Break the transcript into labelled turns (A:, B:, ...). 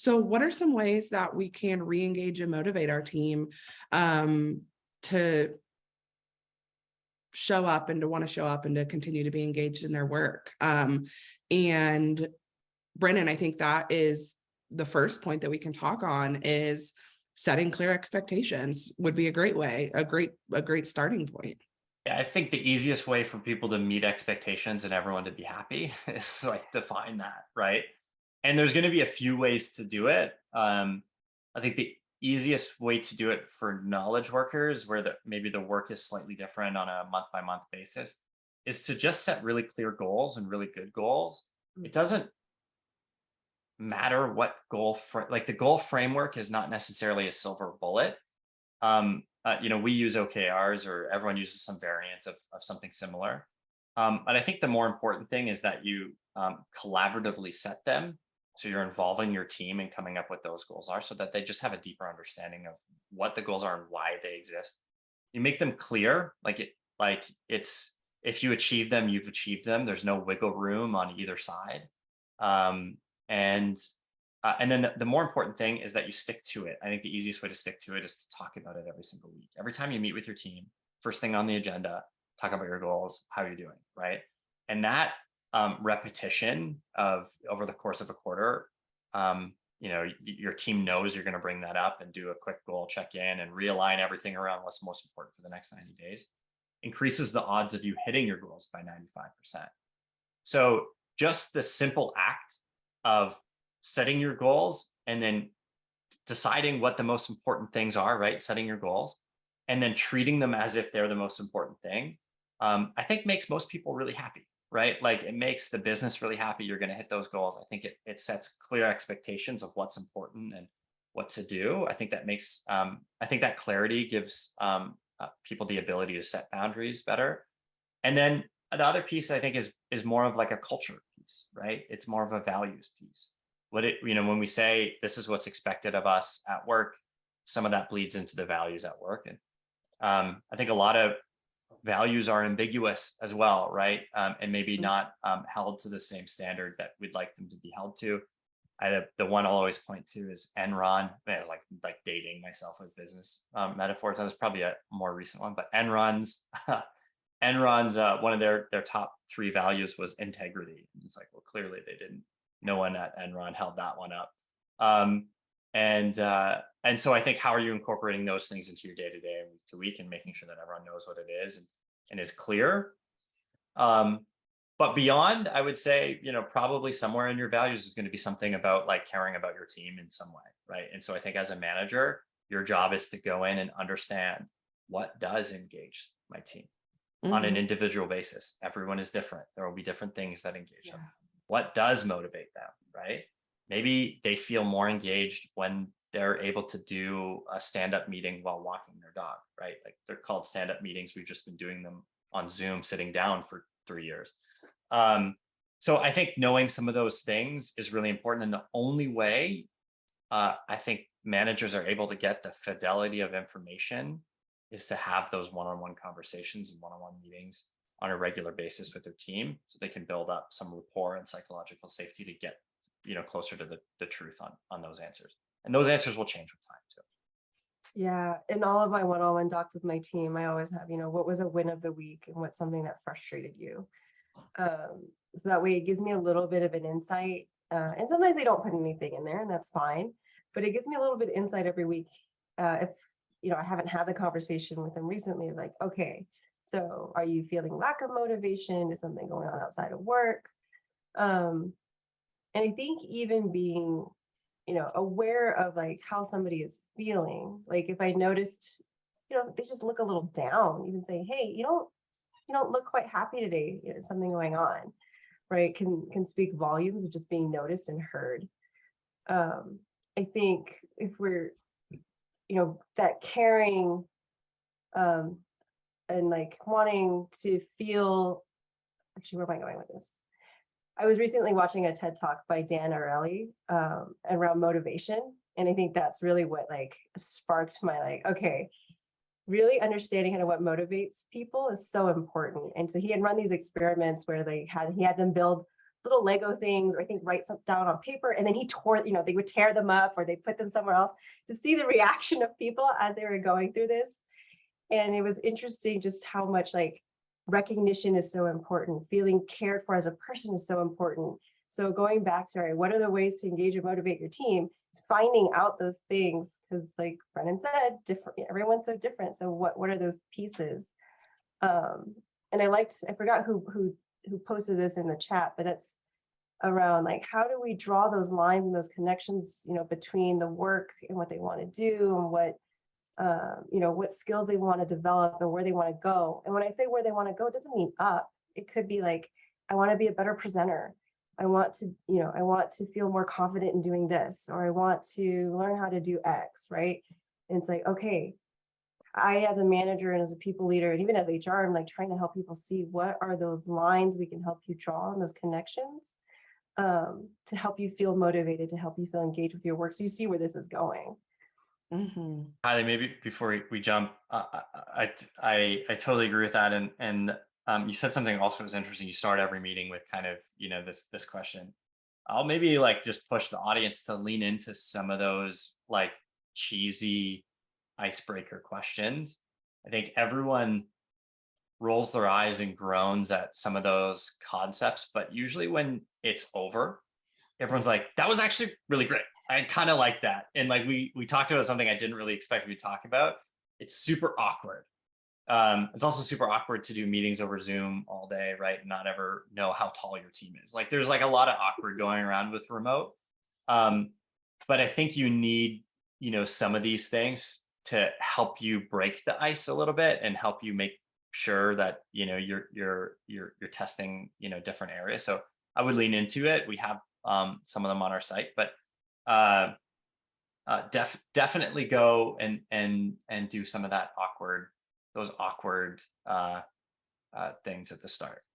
A: So what are some ways that we can re-engage and motivate our team to show up and to want to show up and to continue to be engaged in their work? And Brennan, I think that is the first point that we can talk on, is setting clear expectations would be a great way, a great starting point.
B: Yeah, I think the easiest way for people to meet expectations and everyone to be happy is like define that, right? And there's going to be a few ways to do it. I think the easiest way to do it for knowledge workers, where maybe the work is slightly different on a month by month basis, is to just set really clear goals and really good goals. It doesn't matter what like the goal framework is not necessarily a silver bullet. We use OKRs, or everyone uses some variant of something similar. And I think the more important thing is that you collaboratively set them. So you're involving your team in coming up with those goals are, so that they just have a deeper understanding of what the goals are and why they exist. You make them clear, it's if you achieve them, you've achieved them. There's no wiggle room on either side. And then the more important thing is that you stick to it. I think the easiest way to stick to it is to talk about it every single week. Every time you meet with your team, first thing on the agenda, talk about your goals, how you're doing, right? And that repetition of over the course of a quarter, your team knows you're going to bring that up and do a quick goal check-in and realign everything around what's most important for the next 90 days, increases the odds of you hitting your goals by 95%. So just the simple act of setting your goals and then deciding what the most important things are, right? Setting your goals and then treating them as if they're the most important thing, I think makes most people really happy, right? Like it makes the business really happy. You're going to hit those goals. I think it sets clear expectations of what's important and what to do. I think that makes, I think that clarity gives people the ability to set boundaries better. And then the other piece I think is more of like a culture piece, right? It's more of a values piece. When we say this is what's expected of us at work, some of that bleeds into the values at work. And I think a lot of values are ambiguous as well, right? And maybe not held to the same standard that we'd like them to be held to. The one I'll always point to is Enron. Like dating myself with business metaphors. That's probably a more recent one, but Enron's one of their top 3 values was integrity. And it's like, well, clearly they didn't. No one at Enron held that one up. And so I think, how are you incorporating those things into your day-to-day and week to week and making sure that everyone knows what it is and is clear? But beyond, I would say, probably somewhere in your values is going to be something about like caring about your team in some way, right? And so I think as a manager, your job is to go in and understand what does engage my team on an individual basis. Everyone is different. There will be different things that engage them. What does motivate them, right? Maybe they feel more engaged when they're able to do a stand-up meeting while walking their dog, right? Like they're called stand-up meetings. We've just been doing them on Zoom, sitting down for 3 years. So I think knowing some of those things is really important. And the only way I think managers are able to get the fidelity of information is to have those one-on-one conversations and one-on-one meetings on a regular basis with their team, so they can build up some rapport and psychological safety to get closer to the truth on those answers. And those answers will change with time too.
C: Yeah, in all of my one-on-one docs with my team, I always have, what was a win of the week and what's something that frustrated you. So that way it gives me a little bit of an insight. And sometimes they don't put anything in there, and that's fine. But it gives me a little bit of insight every week. If I haven't had the conversation with them recently, like, okay, so are you feeling lack of motivation? Is something going on outside of work? And I think even being, aware of like how somebody is feeling, like if I noticed, they just look a little down, even say, hey, you don't look quite happy today. Something going on, right? Can speak volumes of just being noticed and heard. I think if we're, that caring, and like wanting to feel, actually, where am I going with this? I was recently watching a TED Talk by Dan Ariely around motivation. And I think that's really what like sparked my okay, really understanding kind of what motivates people is so important. And so he had run these experiments where he had them build little Lego things, or I think write something down on paper, and then he tore, they would tear them up or they put them somewhere else, to see the reaction of people as they were going through this. And it was interesting just how much like recognition is so important. Feeling cared for as a person is so important. So going back to, all right, what are the ways to engage and motivate your team? It's finding out those things, because like Brennan said, different, everyone's so different. So what are those pieces? And I forgot who posted this in the chat, but that's around like, how do we draw those lines and those connections, between the work and what they want to do, and what skills they want to develop and where they want to go. And when I say where they want to go, it doesn't mean up. It could be like, I want to be a better presenter. I want to feel more confident in doing this, or I want to learn how to do X, right? And it's like, okay, I, as a manager and as a people leader, and even as HR, I'm like trying to help people see what are those lines we can help you draw, and those connections, to help you feel motivated, to help you feel engaged with your work, so you see where this is going.
A: Mm-hmm.
B: Kylie, maybe before we jump, I totally agree with that, and you said something also was interesting. You start every meeting with kind of this question. I'll maybe like just push the audience to lean into some of those like cheesy icebreaker questions. I think everyone rolls their eyes and groans at some of those concepts, but usually when it's over, everyone's like, that was actually really great. I kind of like that. And like we talked about something I didn't really expect we would talk about. It's super awkward. It's also super awkward to do meetings over Zoom all day, right? And not ever know how tall your team is. Like there's like a lot of awkward going around with remote. But I think you need, some of these things to help you break the ice a little bit and help you make sure that, you're testing, different areas. So I would lean into it. We have some of them on our site, but definitely go and do some of that those awkward things at the start.